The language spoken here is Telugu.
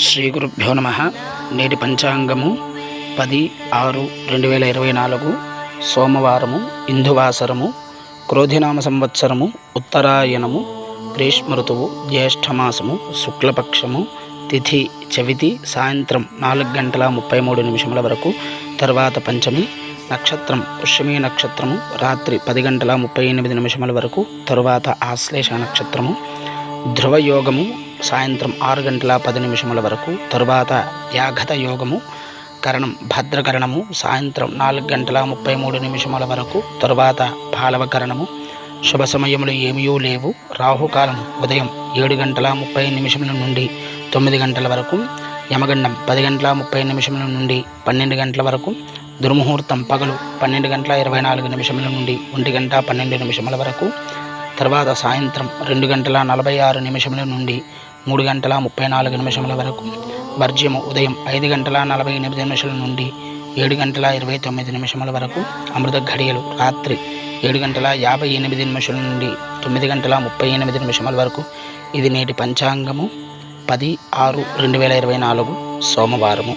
శ్రీ గురుభ్యో నమ. నేటి పంచాంగము 10/6/2024 సోమవారము, ఇందువాసరము, క్రోధినామ సంవత్సరము, ఉత్తరాయణము, గ్రీష్మ ఋతువు, జ్యేష్ఠమాసము, శుక్లపక్షము, తిథి చవితి, సాయంత్రం 4:33 వరకు, తర్వాత పంచమి, నక్షత్రం పుష్యమీ నక్షత్రము, రాత్రి 10:38 వరకు, తరువాత ఆశ్లేష నక్షత్రము, ధ్రువయోగము సాయంత్రం 6:10 వరకు, తరువాత వ్యాఘత యోగము, కరణం భద్రకరణము సాయంత్రం 4:33 వరకు, తరువాత పాలవకరణము. శుభ సమయములు ఏమీ లేవు. రాహుకాలము ఉదయం 7:30 నుండి 9 గంటల వరకు, యమగండం 10:30 నుండి 12 గంటల వరకు, దుర్ముహూర్తం పగలు 12:24 నుండి 1:12 వరకు, తర్వాత సాయంత్రం 2:46 నుండి 3:34 వరకు, వర్జ్యము ఉదయం 5:48 నుండి 7:29 వరకు, అమృత ఘడియలు రాత్రి 7:58 నుండి 9:38 వరకు. ఇది నేటి పంచాంగము 10/6/2024 సోమవారము.